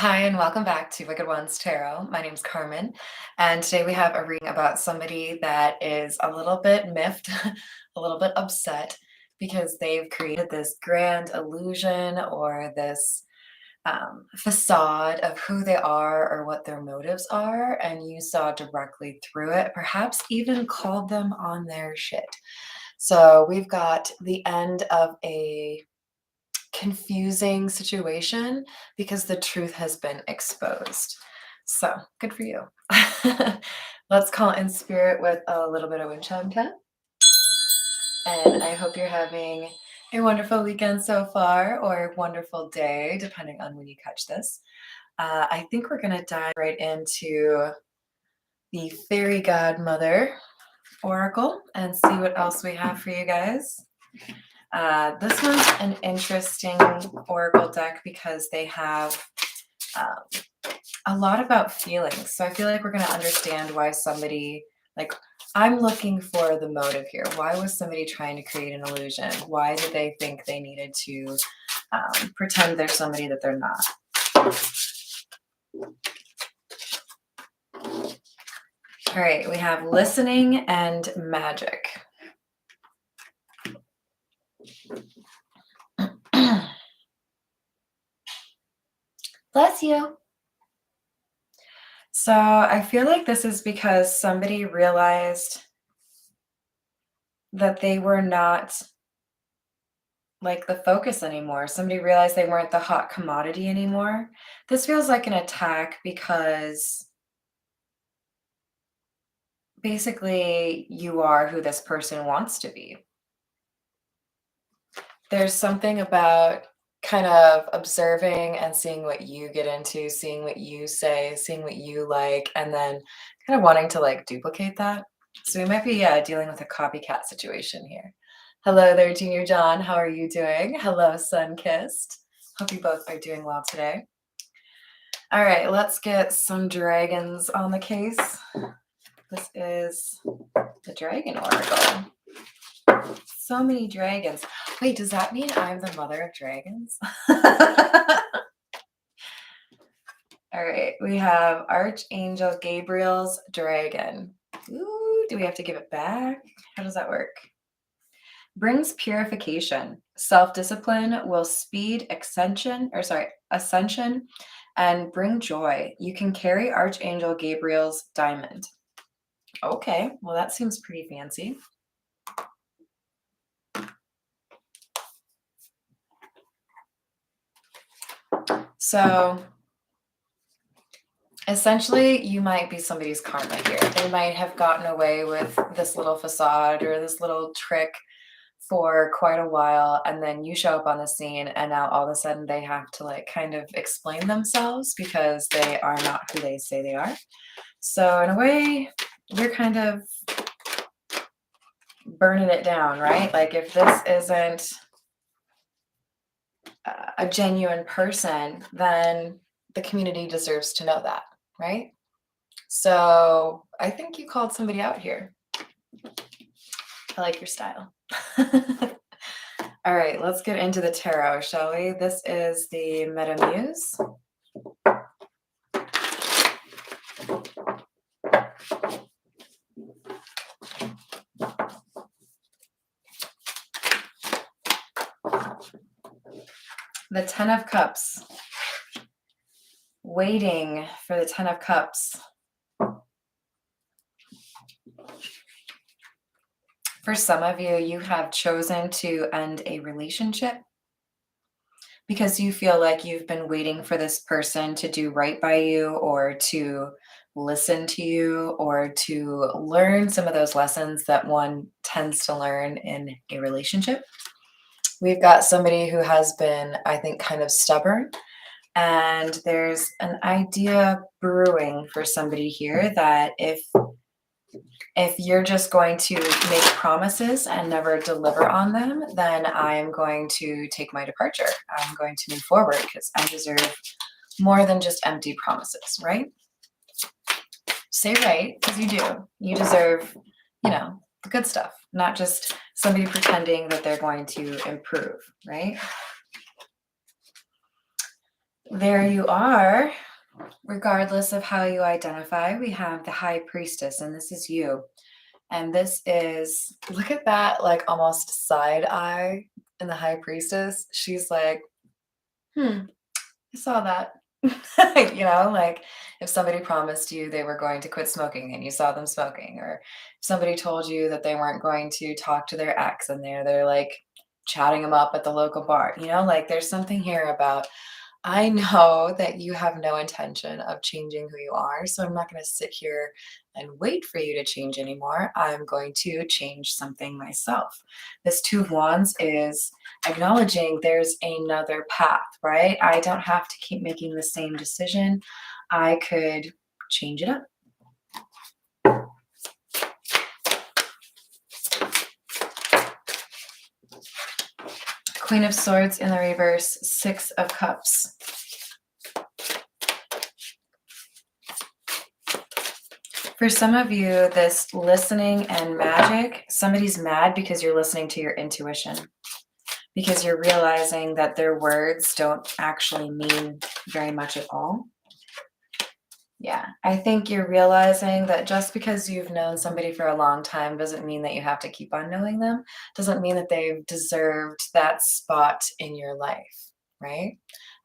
Hi, and welcome back to Wicked Ones Tarot. My name's Carmen, and today we have a reading about somebody that is a little bit miffed, a little bit upset because they've created this grand illusion or this facade of who they are or what their motives are, and you saw directly through it, perhaps even called them on their shit. So we've got the end of a confusing situation because the truth has been exposed. So good for you. Let's call in spirit with a little bit of wind chime cat. And I hope you're having a wonderful weekend so far, or a wonderful day, depending on when you catch this. I think we're going to dive right into the Fairy Godmother Oracle and see what else we have for you guys. This one's an interesting oracle deck because they have a lot about feelings. So I feel like we're going to understand why somebody, like, I'm looking for the motive here. Why was somebody trying to create an illusion? Why did they think they needed to pretend they're somebody that they're not? All right, we have listening and magic. Bless you. So I feel like this is because somebody realized that they were not like the focus anymore. Somebody realized they weren't the hot commodity anymore. This feels like an attack because basically you are who this person wants to be. There's something about kind of observing and seeing what you get into, seeing what you say, seeing what you like, and then kind of wanting to like duplicate that. So we might be dealing with a copycat situation here. Hello there, Junior John. How are you doing? Hello, Sunkissed. Hope you both are doing well today. All right, let's get some dragons on the case. This is the Dragon Oracle. So many dragons. Wait, does that mean I'm the mother of dragons? All right, we have Archangel Gabriel's dragon. Ooh, do we have to give it back? How does that work? Brings purification. Self-discipline will speed ascension, and bring joy. You can carry Archangel Gabriel's diamond. Okay, well, that seems pretty fancy. So essentially, you might be somebody's karma here. They might have gotten away with this little facade or this little trick for quite a while, and then you show up on the scene, and now all of a sudden they have to like kind of explain themselves because they are not who they say they are. So in a way, you're kind of burning it down, right? Like if this isn't a genuine person, then the community deserves to know that, right? So I think you called somebody out here. I like your style. All right, let's get into the tarot, shall we? This is the Meta Muse. The Ten of Cups. Waiting for the Ten of Cups. For some of you, you have chosen to end a relationship because you feel like you've been waiting for this person to do right by you or to listen to you or to learn some of those lessons that one tends to learn in a relationship. We've got somebody who has been, I think, kind of stubborn, and there's an idea brewing for somebody here that if you're just going to make promises and never deliver on them, then I'm going to take my departure. I'm going to move forward because I deserve more than just empty promises, right? Say right, because you do. You deserve, the good stuff, not just somebody pretending that they're going to improve, right? There you are. Regardless of how you identify, we have the High Priestess, and this is you. And this is, look at that, like almost side eye in the High Priestess. She's like, I saw that. Like if somebody promised you they were going to quit smoking and you saw them smoking, or if somebody told you that they weren't going to talk to their ex and they're like chatting them up at the local bar, like there's something here about I know that you have no intention of changing who you are, so I'm not going to sit here and wait for you to change anymore. I'm going to change something myself. This Two of Wands is acknowledging there's another path, right? I don't have to keep making the same decision. I could change it up. Queen of Swords in the reverse, Six of Cups. For some of you, this listening and magic, somebody's mad because you're listening to your intuition, because you're realizing that their words don't actually mean very much at all. Yeah, I think you're realizing that just because you've known somebody for a long time doesn't mean that you have to keep on knowing them, doesn't mean that they've deserved that spot in your life, right?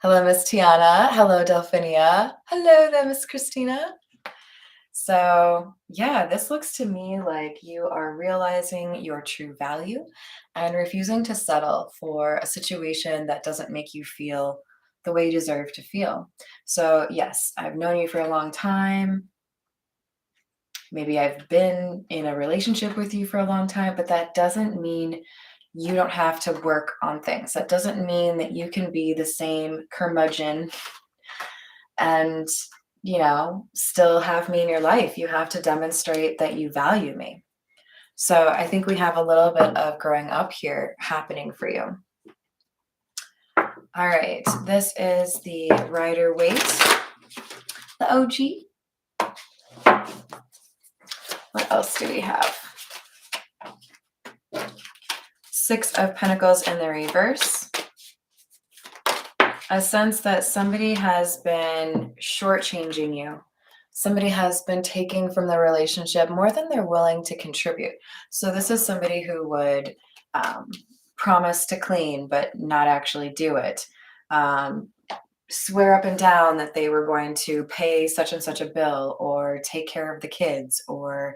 Hello, Miss Tiana. Hello, Delphinia. Hello there, Miss Christina. So yeah, this looks to me like you are realizing your true value and refusing to settle for a situation that doesn't make you feel the way you deserve to feel. So yes, I've known you for a long time. Maybe I've been in a relationship with you for a long time, but that doesn't mean you don't have to work on things. That doesn't mean that you can be the same curmudgeon and still have me in your life. You have to demonstrate that you value me. So I think we have a little bit of growing up here happening for you. All right, this is the Rider-Waite, the OG. What else do we have? Six of Pentacles in the reverse. A sense that somebody has been shortchanging you. Somebody has been taking from the relationship more than they're willing to contribute. So this is somebody who would promise to clean, but not actually do it. Swear up and down that they were going to pay such and such a bill, or take care of the kids, or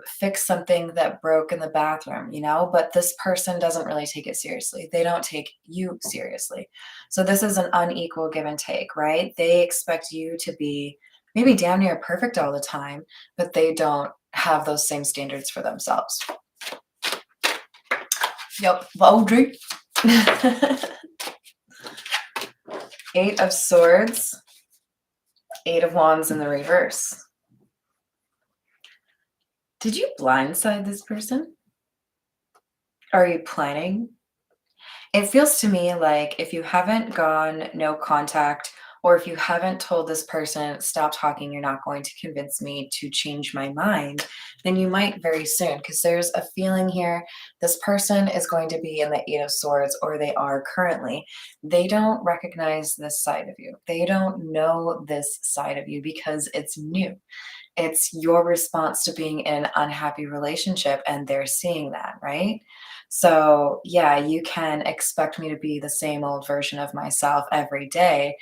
fix something that broke in the bathroom, but this person doesn't really take it seriously. They don't take you seriously. So this is an unequal give and take, right? They expect you to be maybe damn near perfect all the time, but they don't have those same standards for themselves. Yep, Audrey. Eight of Swords, Eight of Wands in the reverse. Did you blindside this person? Are you planning? It feels to me like if you haven't gone no contact, or if you haven't told this person, stop talking, you're not going to convince me to change my mind, then you might very soon, because there's a feeling here this person is going to be in the Eight of Swords, or they are currently. They don't recognize this side of you. They don't know this side of you because it's new. It's your response to being in an unhappy relationship, and they're seeing that, right? So yeah, you can expect me to be the same old version of myself every day,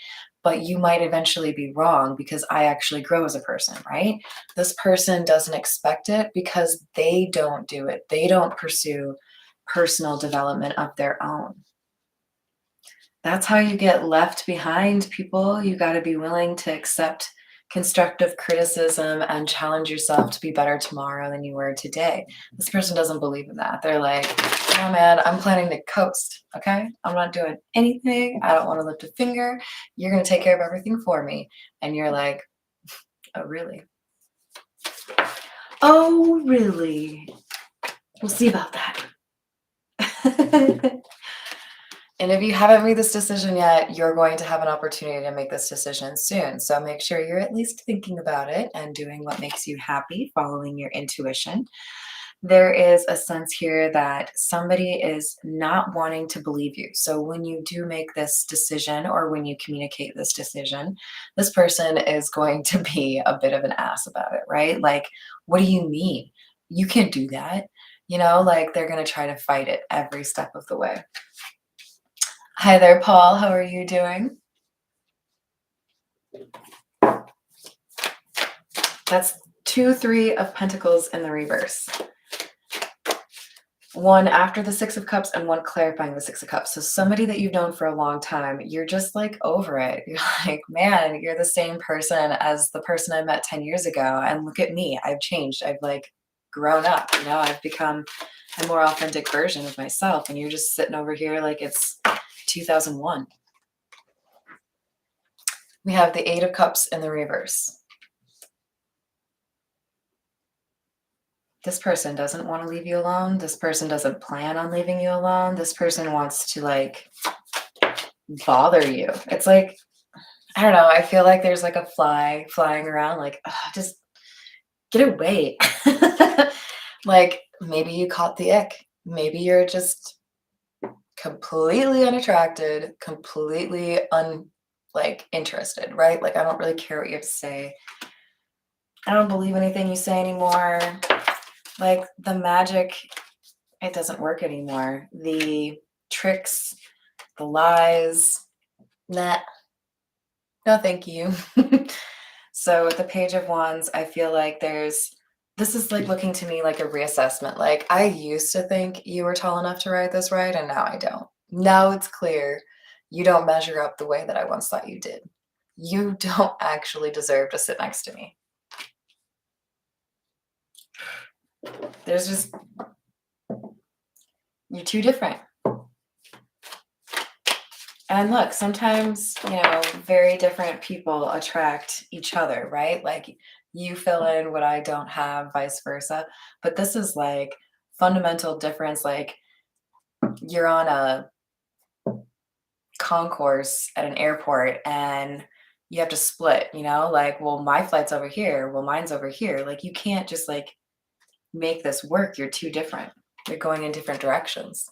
but you might eventually be wrong because I actually grow as a person, right? This person doesn't expect it because they don't do it. They don't pursue personal development of their own. That's how you get left behind, people. You got to be willing to accept constructive criticism and challenge yourself to be better tomorrow than you were today. This person doesn't believe in that. They're like, oh man, I'm planning to coast, okay? I'm not doing anything. I don't want to lift a finger. You're going to take care of everything for me. And you're like, oh, really? Oh, really? We'll see about that. And if you haven't made this decision yet, you're going to have an opportunity to make this decision soon. So make sure you're at least thinking about it and doing what makes you happy, following your intuition. There is a sense here that somebody is not wanting to believe you. So when you do make this decision or when you communicate this decision, this person is going to be a bit of an ass about it, right? Like, what do you mean? You can't do that. Like they're going to try to fight it every step of the way. Hi there, Paul. How are you doing? That's 2, 3 of Pentacles in the reverse. One after the Six of Cups and one clarifying the Six of Cups. So somebody that you've known for a long time, you're just like over it. You're like, man, you're the same person as the person I met 10 years ago. And look at me. I've changed. I've like grown up. I've become a more authentic version of myself. And you're just sitting over here like it's 2001. We have the Eight of Cups in the reverse. This person doesn't want to leave you alone. This person doesn't plan on leaving you alone. This person wants to like bother you. It's like, I don't know. I feel like there's like a fly flying around, like, just get away. Like maybe you caught the ick. Maybe you're just completely unattracted, completely interested, right? Like I don't really care what you have to say. I don't believe anything you say anymore. Like the magic, it doesn't work anymore. The tricks, the lies, nah, no thank you. So with the Page of Wands, I feel like this is like looking to me like a reassessment. Like I used to think you were tall enough to ride this ride and now I don't. Now it's clear you don't measure up the way that I once thought you did. You don't actually deserve to sit next to me. You're too different. And look, sometimes, very different people attract each other, right? Like you fill in what I don't have, vice versa. But this is like fundamental difference. Like you're on a concourse at an airport and you have to split, like, well, my flight's over here. Well, mine's over here. Like you can't just like make this work. You're too different. You're going in different directions.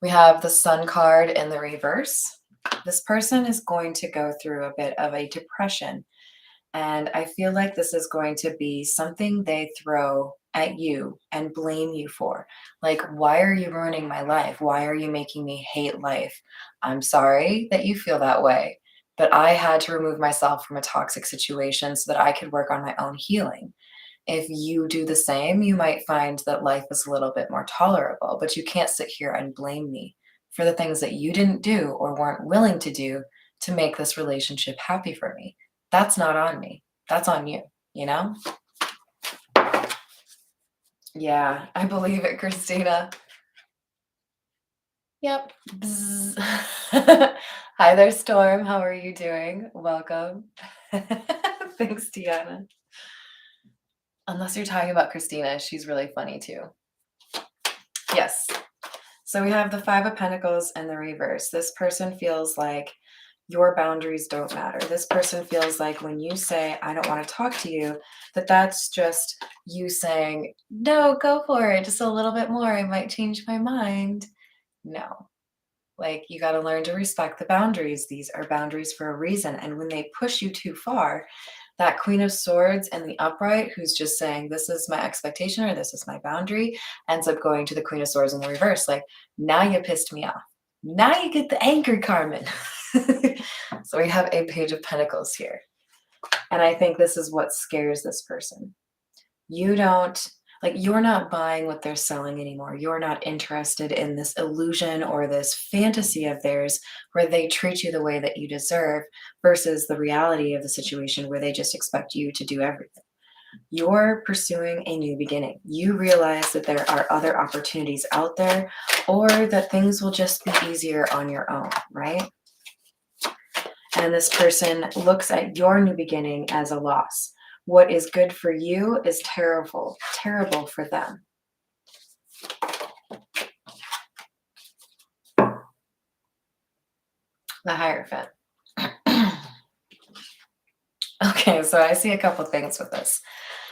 We have the Sun card in the reverse. This person is going to go through a bit of a depression. And I feel like this is going to be something they throw at you and blame you for. Like, why are you ruining my life? Why are you making me hate life? I'm sorry that you feel that way, but I had to remove myself from a toxic situation so that I could work on my own healing. If you do the same, you might find that life is a little bit more tolerable, but you can't sit here and blame me for the things that you didn't do or weren't willing to do to make this relationship happy for me. That's not on me. That's on you, you know? Yeah, I believe it, Christina. Yep. Bzz. Hi there, Storm. How are you doing? Welcome. Thanks, Tiana. Unless you're talking about Christina, she's really funny too. Yes. So we have the Five of Pentacles and the reverse. This person feels like your boundaries don't matter. This person feels like when you say, I don't want to talk to you, that's just you saying, no, go for it. Just a little bit more. I might change my mind. No. Like you got to learn to respect the boundaries. These are boundaries for a reason. And when they push you too far, that Queen of Swords and the upright who's just saying, this is my expectation or this is my boundary, ends up going to the Queen of Swords in the reverse. Like, now you pissed me off. Now you get the angry Carmen. So we have a Page of Pentacles here. And I think this is what scares this person. You're not buying what they're selling anymore. You're not interested in this illusion or this fantasy of theirs where they treat you the way that you deserve versus the reality of the situation where they just expect you to do everything. You're pursuing a new beginning. You realize that there are other opportunities out there or that things will just be easier on your own, right? And this person looks at your new beginning as a loss. What is good for you is terrible for them. The Hierophant. Okay, so I see a couple things with this.